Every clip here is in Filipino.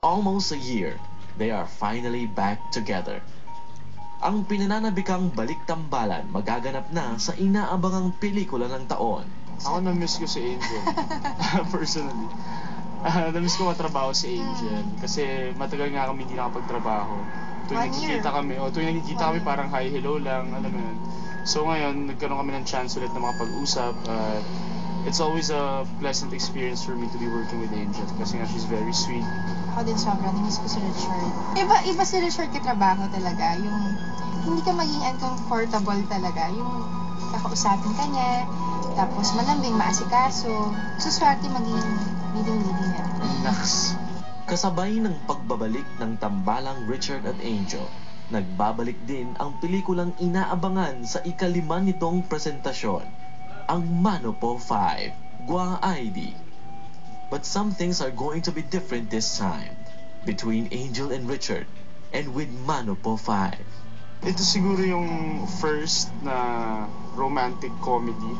Almost a year, they are finally back together. Ang pinananabikang Balik-Tambalan magaganap na sa inaabangang pelikula ng taon. Ako na-miss ko si Angel. Personally. Na-miss ko matrabaho si Angel. Kasi matagal nga kami hindi nakapagtrabaho. Tuwing nagkikita kami parang hi, hello lang, alam mo yun. So ngayon, nagkaroon kami ng chance ulit na makapag-usap. It's always a pleasant experience for me to be working with Angel kasi nga she's very sweet. Ako din sobrang namiss ko si Richard. Iba si Richard katrabaho talaga. Yung hindi ka maging uncomfortable talaga. Yung kakausapin ka niya, tapos malambing, maasikaso. Suswerte maging leading niya. Naks. Kasabay ng pagbabalik ng tambalang Richard at Angel, nagbabalik din ang pelikulang inaabangan sa ika-5 nitong presentasyon, ang Mano Po 5, Gwa ID. But some things are going to be different this time between Angel and Richard and with Mano Po 5. Ito siguro yung first na romantic comedy.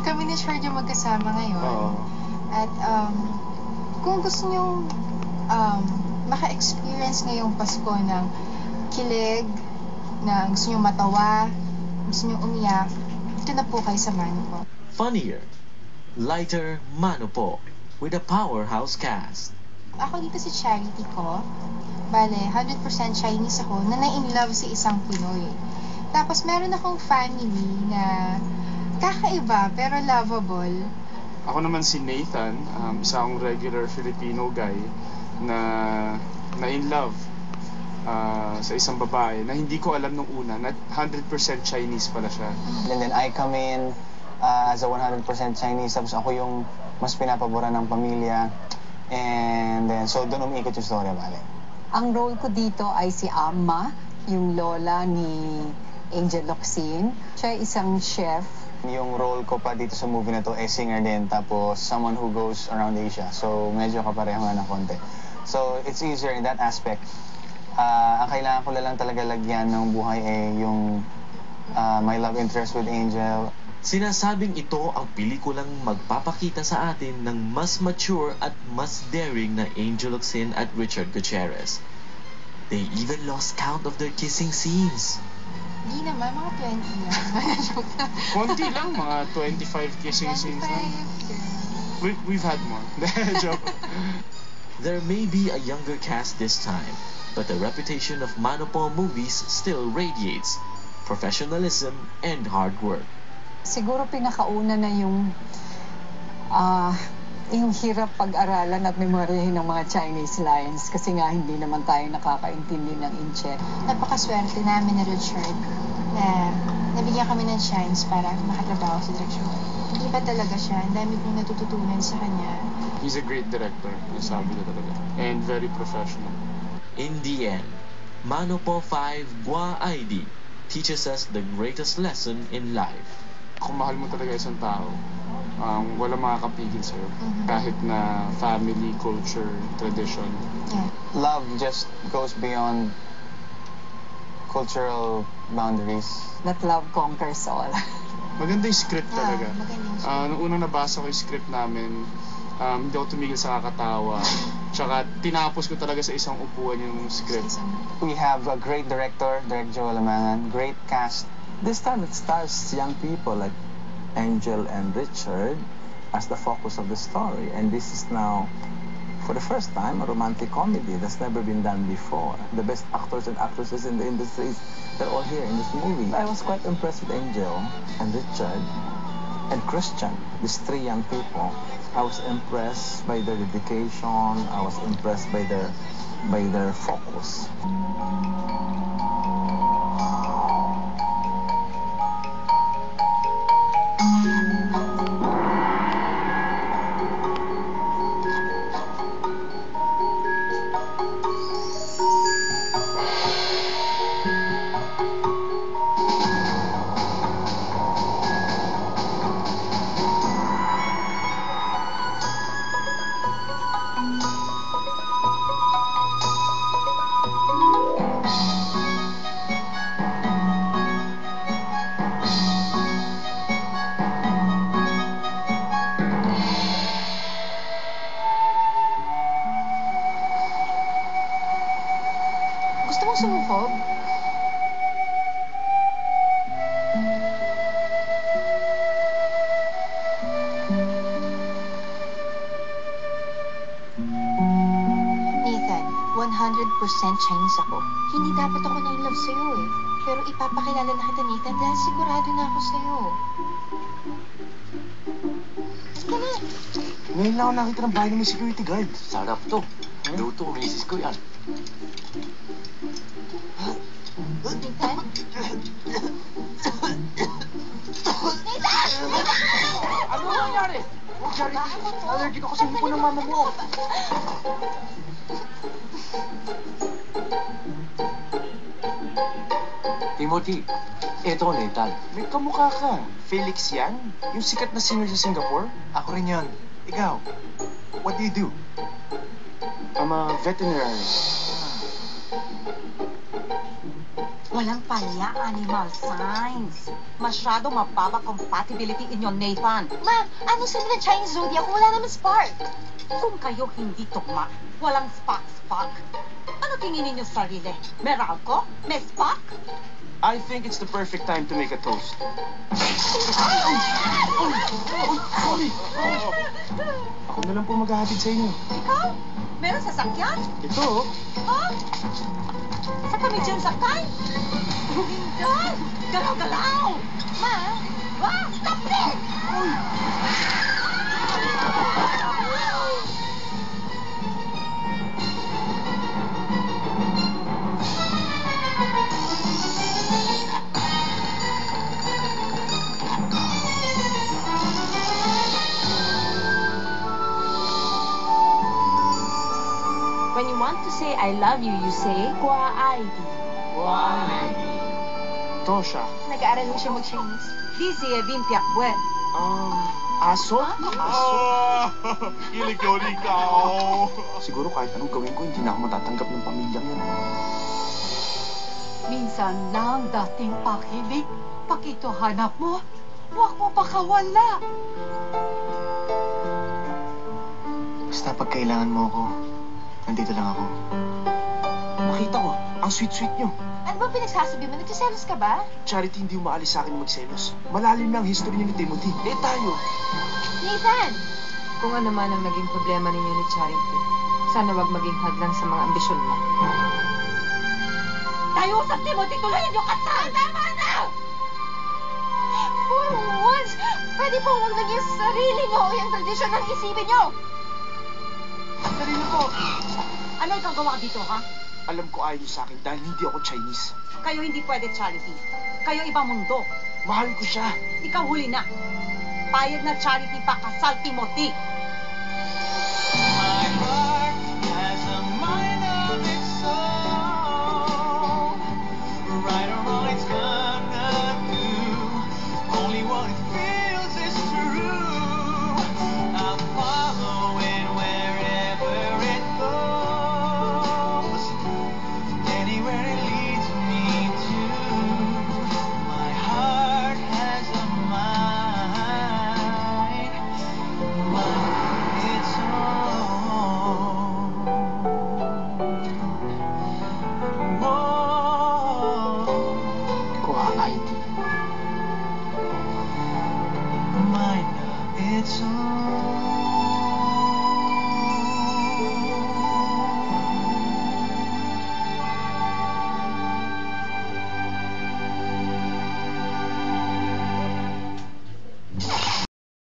Kami ni Richard yung magkasama ngayon. At kung gusto nyo maka-experience ngayong Pasko ng kilig, na gusto nyo matawa, gusto nyo umiyak, ito na po kayo sa Mano Po. Funnier, lighter Mano Po with a powerhouse cast. Ako dito si Charity ko. Bale, 100% Chinese ako na na-in-love sa isang Pinoy. Tapos meron akong family na kakaiba pero lovable. Ako naman si Nathan, isang regular Filipino guy na in love sa isang babae na hindi ko alam nung una na 100% Chinese pala siya. And then I come in as a 100% Chinese, tapos ako yung mas pinapabora ng pamilya. And then, so doon umiikot yung story, bale. Ang role ko dito ay si Amma, yung lola ni Angel Locsin. Siya ay isang chef. Yung role ko pa dito sa movie na to ay singer din, tapos someone who goes around Asia. So medyo kapareho nga ng konti. So it's easier in that aspect. Ang kailangan ko lang talaga lagyan ng buhay ay yung my love interest with Angel. Sinasabing ito ang pelikulang magpapakita sa atin ng mas mature at mas daring na Angel Locsin at Richard Gutierrez. They even lost count of their kissing scenes. Hindi naman, mga 20 lang. Konti lang, mga 25 kissing scenes lang. We've had more. Joke. There may be a younger cast this time, but the reputation of Mano Po movies still radiates professionalism and hard work. Siguro pinakauna na yung hirap pag-aralan at memoryahin ng mga Chinese lines kasi nga hindi naman tayo nakakaintindi ng incheck. Napakaswerte namin ni Richard na nabigyan kami ng chance para makatrabaho sa direksyon. Hindi pa talaga siya. Ang dami kong natututunan sa kanya. He's a great director, nasabi ko talaga. And very professional. In the end, Mano Po 5 Gwa ID teaches us the greatest lesson in life. Kung mahal mo talaga isang tao, walang makakapigil sa'yo. Kahit na family, culture, tradition. Yeah. Love just goes beyond cultural boundaries. That love conquers all. Maganda yung script talaga. Maganda yung script. Nung unang nabasa ko yung script namin, hindi ako tumigil sa kakatawa. Tsaka tinapos ko talaga sa isang upuan yung script. We have a great director, Direk Joel Amangan, great cast. This time it stars young people like Angel and Richard as the focus of the story. And this is now, for the first time, a romantic comedy that's never been done before. The best actors and actresses in the industry, they're all here in this movie. I was quite impressed with Angel and Richard and Christian, these 3 young people. I was impressed by their dedication. I was impressed by their focus. Gusto mong sumubog? Nathan, 100% Chinese ako. Hindi dapat ako na-in-love sa'yo eh. Pero ipapakilala na kita, Nathan, dahil sigurado na ako sa'yo. Sige na. Ngayon lang ako nakita ng bahay ng may security guard. Sarap to. Luto, misis ko yan. Nathan? Ano nangyari? Oh, Charity, allergic ako sa hipo ng mama mo. Timothy, eto Nathan. May kamukha ka. Felix yan? Yung sikat na singer sa Singapore? Ako rin yun. Ikaw, what do you do? I'm a veterinarian. Walang palya, animal signs. Masyado mababa compatibility inyo, Nathan. Ma, ano sila ng Chinese zodiac? Wala naman spark. Kung kayo hindi tugma, walang spark-spark. Ano tingin ninyo sa sarili? Meralco? May spark? I think it's the perfect time to make a toast. Sorry! Ako na lang po maghahatid sa inyo. Ikaw? Meron sasakyan? Ito, oh. Ha? Sa kami dyan sakay? Hindi! Galaw-galaw! Ma, Stop it! When you want to say I love you, you say Kwa Ivy. Tosha. nag-aaral mo siya mag-Chinese. Di si Evin Piakbue. Aso? Ikaw. Siguro kahit anong gawin ko, hindi na ako matatanggap ng pamilyang yan. Minsan lang dating pakilig. Pakito hanap mo. Huwag mo pakawala. Basta pag kailangan mo ako, nandito lang ako. Nakita ko, ang sweet-sweet nyo. Ano ba pinagsasabi mo? Nagsiselos ka ba? Charity, hindi umaalis sa akin magselos. Malalim na ang history niyo ni Timothy. Tayo. Nathan! Kung ano man ang naging problema ninyo ni Charity, sana wag maging hadlang sa mga ambisyon mo. Tayo sa Timothy, tuloyin yung kasal! Tama na! For once, pwede pong huwag naging sarili niyo o yung tradisyon ng isipin niyo! Sarili ko. Ano ikaw gawa dito, ha? Alam ko ayaw niyo sa akin dahil hindi ako Chinese. Kayo hindi pwede, Charity. Kayo ibang mundo. Mahal ko siya. Ikaw huli na. Payag na Charity pa kasal, Timothy. My heart